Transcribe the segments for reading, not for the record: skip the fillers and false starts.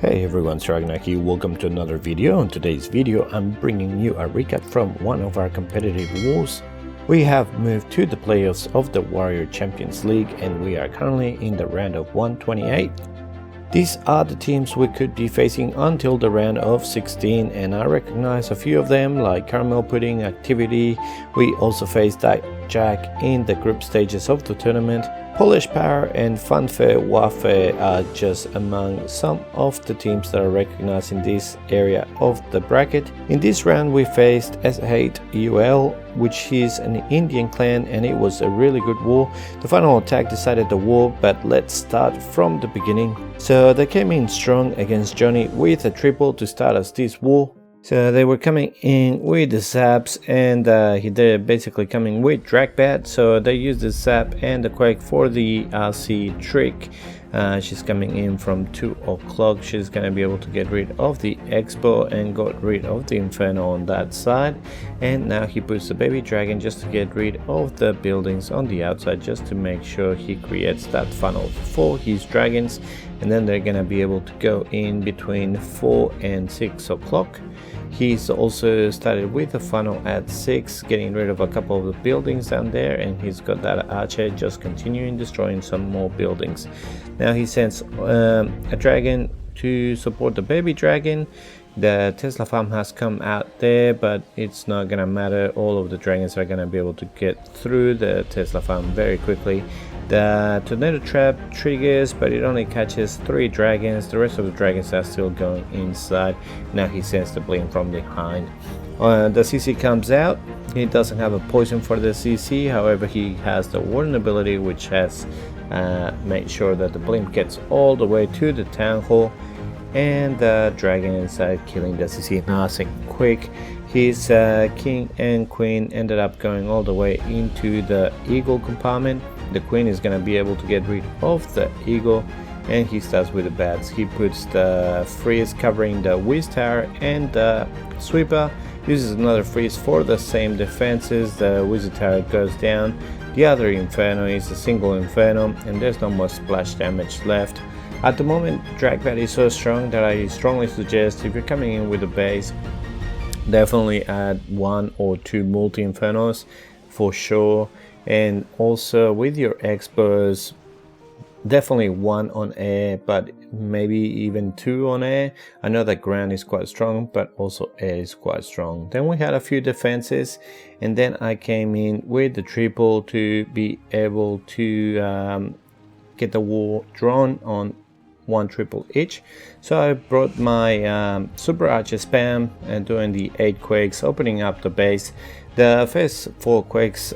Hey everyone, it's Agnach here. Welcome to another video. In today's video, I'm bringing you a recap from one of our competitive wars. We have moved to the playoffs of the Warrior Champions League and we are currently in the round of 128. These are the teams we could be facing until the round of 16 and I recognize a few of them like Caramel Pudding, Activity. We also faced Jack in the group stages of the tournament. Polish Power and Funfair Warfare are just among some of the teams that are recognized in this area of the bracket. In this round we faced S8UL, which is an Indian clan, and it was a really good war. The final attack decided the war, but let's start from the beginning. So they came in strong against Johnny with a triple to start us this war. So they were coming in with the zaps and they're basically coming with Dragbat. So they used the zap and the quake for the RC trick. She's coming in from 2 o'clock. She's gonna be able to get rid of the Expo and got rid of the Inferno on that side. And now he puts the baby dragon just to get rid of the buildings on the outside, just to make sure he creates that funnel for his dragons. And then they're gonna be able to go in between 4 and 6 o'clock. He's also started with a funnel at 6, getting rid of a couple of the buildings down there, and he's got that archer just continuing destroying some more buildings. Now he sends a dragon to support the baby dragon. The Tesla farm has come out there, but it's not gonna matter. All of the dragons are gonna be able to get through the Tesla farm very quickly. The tornado trap triggers, but it only catches 3 dragons. The rest of the dragons are still going inside. Now he sends the blink from behind. The CC comes out. He doesn't have a poison for the CC, however he has the warden ability, which has made sure that the blink gets all the way to the town hall. And the dragon inside killing the CC nice and quick. His king and queen ended up going all the way into the eagle compartment. The queen is going to be able to get rid of the eagle, and he starts with the bats. He puts the freeze covering the whiz tower, and the sweeper uses another freeze for the same defenses. The wizard tower goes down. The other inferno is a single inferno, and there's no more splash damage left. At the moment, Dragbat is so strong that I strongly suggest, if you're coming in with a base, definitely add 1 or 2 multi-infernos for sure. And also with your expos, definitely 1 on air, but maybe even 2 on air. I know that ground is quite strong, but also air is quite strong. Then we had a few defenses, and then I came in with the triple to be able to get the war drawn on 1 triple each. So I brought my super archer spam and doing the 8 quakes, opening up the base. The first 4 quakes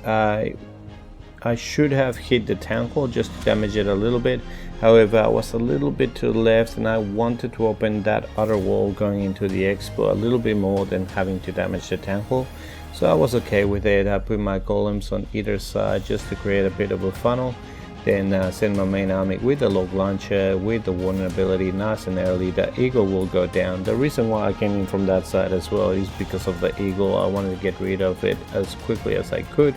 I should have hit the town hall just to damage it a little bit. However, I was a little bit to the left and I wanted to open that other wall going into the expo a little bit more than having to damage the town hall. So I was okay with it. I put my golems on either side just to create a bit of a funnel. Then send my main army with the log launcher with the warden ability nice and early. The eagle will go down. The reason why I came in from that side as well is because of the eagle. I wanted to get rid of it as quickly as I could.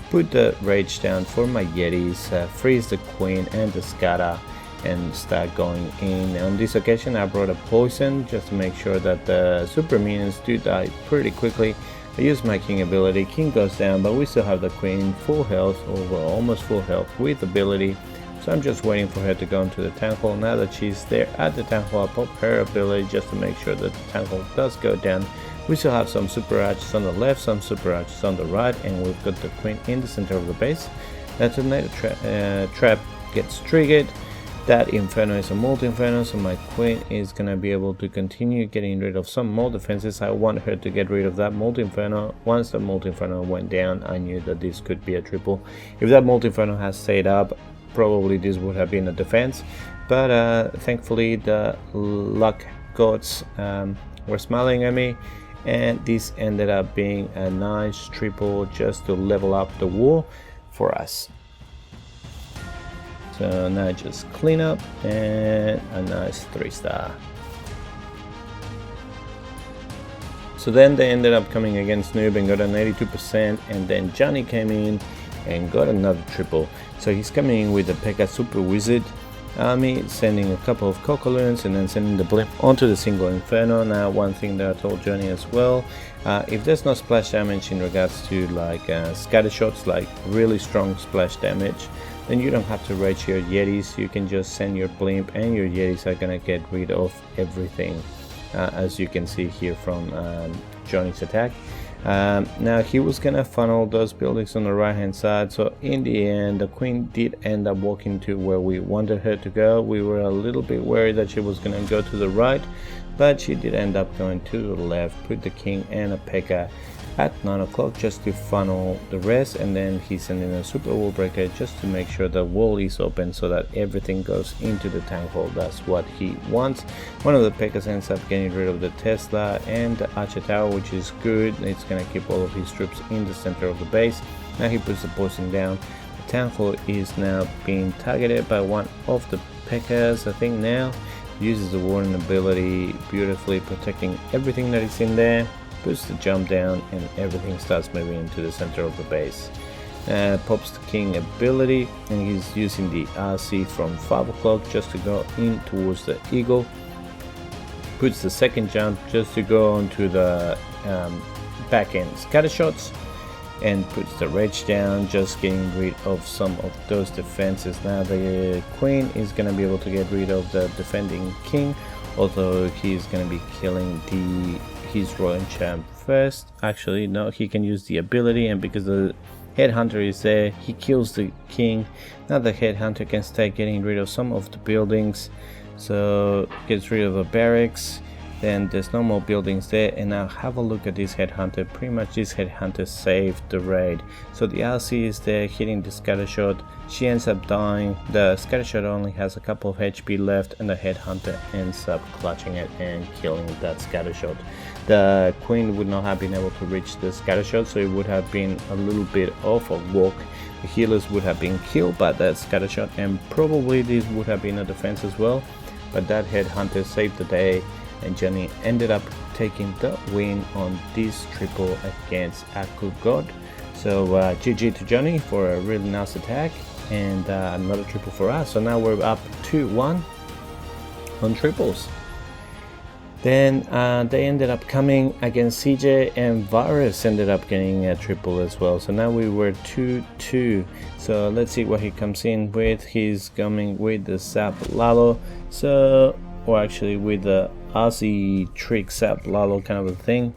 Put the rage down for my yetis, freeze the queen and the scatter, and start going in. On this occasion I brought a poison just to make sure that the super minions do die pretty quickly. I use my king ability. King goes down, but we still have the queen full health, or almost full health with ability. So I'm just waiting for her to go into the town hall. Now that she's there at the town hall, I pop her ability just to make sure that the town hall does go down. We still have some super archers on the left, some super archers on the right, and we've got the queen in the center of the base. That tornado trap gets triggered. That inferno is a multi-inferno, so my queen is gonna be able to continue getting rid of some more defenses. I want her to get rid of that multi-inferno. Once the multi-inferno went down, I knew that this could be a triple. If that multi-inferno has stayed up, probably this would have been a defense. But thankfully the luck gods were smiling at me, and this ended up being a nice triple just to level up the war for us. So now just clean up and a nice 3-star. So then they ended up coming against Noob and got an 82%, and then Johnny came in and got another triple. So he's coming in with the Pekka Super Wizard. army, sending a couple of Cocoloons and then sending the blimp onto the single Inferno. Now, one thing that I told Johnny as well, if there's no splash damage in regards to like scatter shots, like really strong splash damage, then you don't have to rage your Yetis. You can just send your blimp and your Yetis are gonna get rid of everything, as you can see here from Johnny's attack. Now he was gonna funnel those buildings on the right hand side, so in the end the queen did end up walking to where we wanted her to go. We were a little bit worried that she was gonna go to the right, but she did end up going to the left, put the king and a pekka at 9 o'clock just to funnel the rest, and then he's sending a super wall breaker just to make sure the wall is open so that everything goes into the tank hole. That's what he wants. One of the pekkas ends up getting rid of the Tesla and the archer tower, which is good. It's gonna keep all of his troops in the center of the base. Now he puts the poison down. The tank hole is now being targeted by one of the pekkas, I think. Now uses the warning ability, beautifully protecting everything that is in there. Puts the jump down and everything starts moving into the center of the base. Pops the king ability and he's using the RC from 5 o'clock just to go in towards the eagle. Puts the second jump just to go onto the back end scatter shots, and puts the rage down, just getting rid of some of those defenses. Now the queen is going to be able to get rid of the defending king, although he's going to be killing his royal champ first. Actually no, he can use the ability, and because the headhunter is there, he kills the king. Now the headhunter can start getting rid of some of the buildings, so gets rid of the barracks. Then there's no more buildings there, and now have a look at this headhunter. Pretty much this headhunter saved the raid. So the RC is there hitting the scatter shot. She ends up dying. The scatter shot only has a couple of HP left, and the headhunter ends up clutching it and killing that scatter shot. The queen would not have been able to reach the scatter shot, so it would have been a little bit of a walk. The healers would have been killed by that scatter shot, and probably this would have been a defense as well, but that headhunter saved the day, and Johnny ended up taking the win on this triple against Aku God. So GG to Johnny for a really nice attack, and another triple for us. So now we're up 2-1 on triples. Then they ended up coming against CJ, and Virus ended up getting a triple as well. So now we were 2-2. So let's see what he comes in with. He's coming with the Sap Lalo, so, or actually with the Aussie trick Sap Lalo kind of a thing.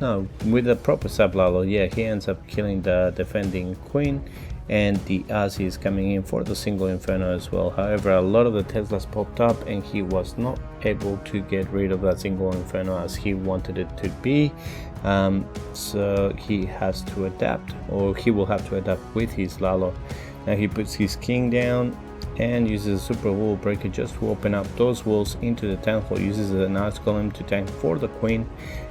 No, with the proper Sap Lalo, yeah, he ends up killing the defending queen, and the Aussie is coming in for the single Inferno as well. However, a lot of the Teslas popped up and he was not able to get rid of that single Inferno as he wanted it to be. So he has to adapt, or he will have to adapt with his Lalo. Now he puts his king down and uses a super wall breaker just to open up those walls into the tank hole. Uses an ice golem to tank for the queen,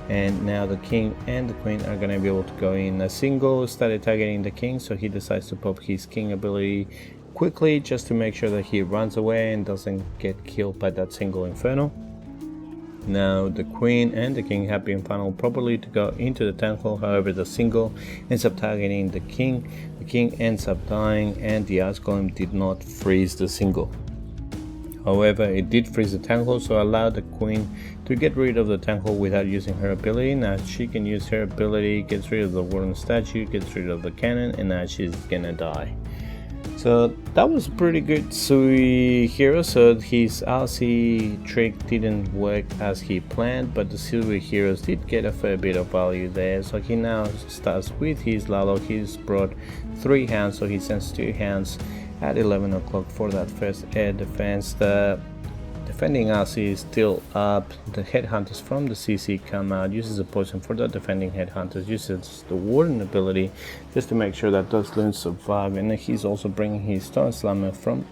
and now the king and the queen are going to be able to go in. A single started targeting the king, so he decides to pop his king ability quickly just to make sure that he runs away and doesn't get killed by that single Inferno. Now the queen and the king have been funneled properly to go into the tank hole. However, the single ends up targeting the king. The king ends up dying, and the ice golem did not freeze the single. However, it did freeze the tank hole, so allowed the queen to get rid of the tank hole without using her ability. Now she can use her ability, gets rid of the wooden statue, gets rid of the cannon, and now she's gonna die. So that was a pretty good Sui hero. So his RC trick didn't work as he planned, but the Sui heroes did get a fair bit of value there. So he now starts with his Lalo. He's brought 3 hounds, so he sends 2 hounds at 11 o'clock for that first air defense. The defending RC is still up. The headhunters from the CC come out, uses a poison for the defending headhunters, uses the warden ability just to make sure that those loons survive, and he's also bringing his stone slammer from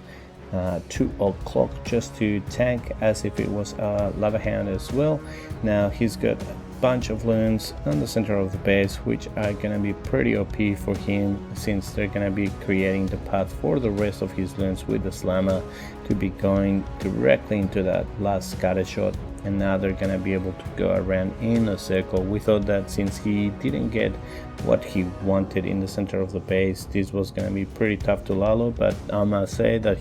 2 o'clock just to tank as if it was a lava hound as well. Now he's got a bunch of loons on the center of the base, which are gonna be pretty OP for him, since they're gonna be creating the path for the rest of his loons with the slammer to be going directly into that last scatter shot. and now they're gonna be able to go around in a circle. We thought that since he didn't get what he wanted in the center of the base, this was gonna be pretty tough to lalo, but I must say that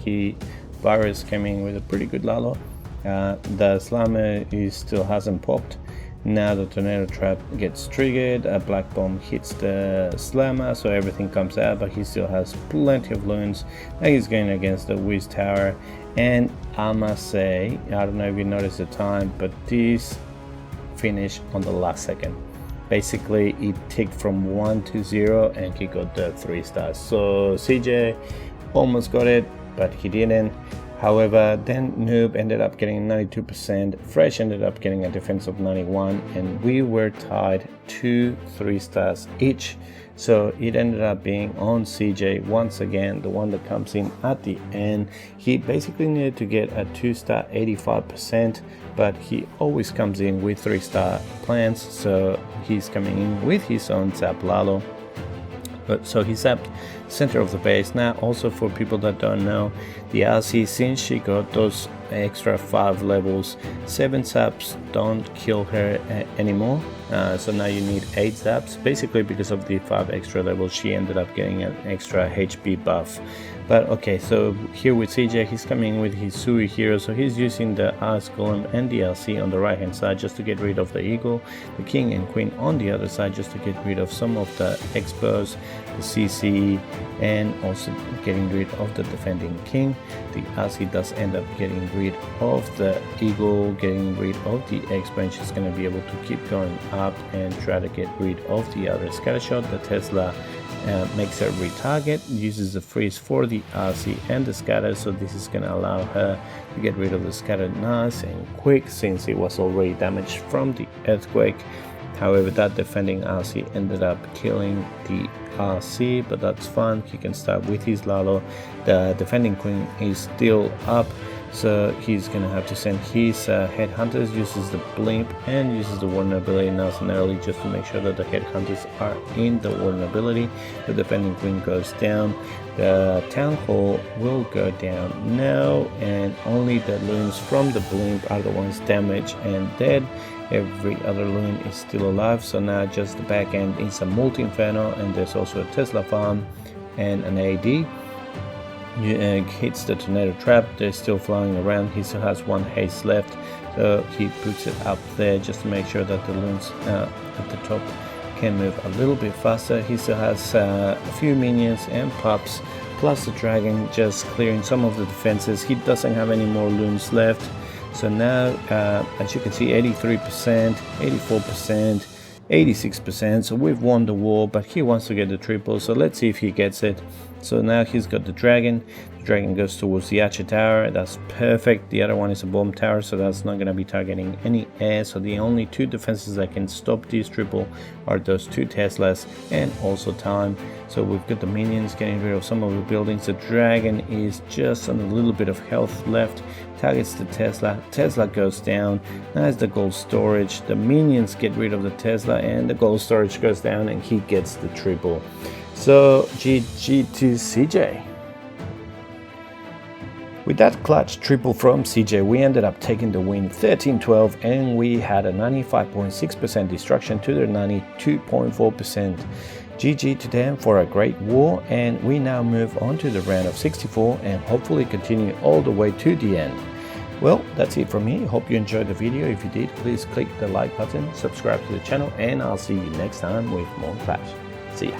Virus came in with a pretty good lalo. The slammer still hasn't popped. Now the tornado trap gets triggered, a black bomb hits the slammer, so everything comes out, but he still has plenty of loons. Now he's going against the Wiz tower, and I must say, I don't know if you noticed the time, but this finished on the last second. Basically it ticked from 1 to 0 and he got the 3 stars. So CJ almost got it, but he didn't. However, then Noob ended up getting 92%, Fresh ended up getting a defense of 91, and we were tied 2 3 stars each. So it ended up being on CJ once again, the one that comes in at the end. He basically needed to get a 2-star 85%, but he always comes in with 3-star plans, so he's coming in with his own Zap Lalo. But so he zapped center of the base. Now also for people that don't know, the RC, since she got those extra 5 levels, 7 zaps don't kill her anymore. So now you need 8 zaps. Basically because of the 5 extra levels, she ended up getting an extra HP buff. But okay, so here with CJ, he's coming with his Sui hero, so he's using the Ice Golem and the LC on the right hand side just to get rid of the Eagle, the King and Queen on the other side just to get rid of some of the Expos, the CC, and also getting rid of the defending King. The RC does end up getting rid of the Eagle, getting rid of the Expo, and she's going to be able to keep going up and try to get rid of the other Scattershot. The Tesla makes her retarget, uses the freeze for the RC and the scatter, so this is going to allow her to get rid of the scatter nice and quick since it was already damaged from the earthquake. However, that defending RC ended up killing the RC, but that's fine. He can start with his Lalo. The defending Queen is still up, so he's gonna have to send his headhunters, uses the blimp and uses the vulnerability nice and early just to make sure that the headhunters are in the vulnerability. The defending Queen goes down, the town hall will go down now, and only the loons from the blimp are the ones damaged and dead. Every other loon is still alive, so now just the back end is a multi-inferno, and there's also a Tesla farm and an AD. Hits the tornado trap, they're still flying around. He still has 1 haste left, so he puts it up there just to make sure that the loons at the top can move a little bit faster. He still has a few minions and pups, plus the dragon just clearing some of the defenses. He doesn't have any more loons left. So now, as you can see, 83%, 84%, 86%. So we've won the war, but he wants to get the triple. So let's see if he gets it. So now he's got the dragon. The dragon goes towards the Archer tower. That's perfect. The other one is a bomb tower, so that's not going to be targeting any air. So the only 2 defenses that can stop this triple are those 2 Teslas and also time. So we've got the minions getting rid of some of the buildings. The dragon is just on a little bit of health left. Targets the Tesla. Tesla goes down. There's the gold storage. The minions get rid of the Tesla and the gold storage goes down and he gets the triple. So GG to CJ. With that clutch triple from CJ, we ended up taking the win 13-12, and we had a 95.6% destruction to their 92.4%. GG to them for a great war, and we now move on to the round of 64 and hopefully continue all the way to the end. Well, that's it from me. Hope you enjoyed the video. If you did, please click the like button, subscribe to the channel, and I'll see you next time with more Clash. See ya.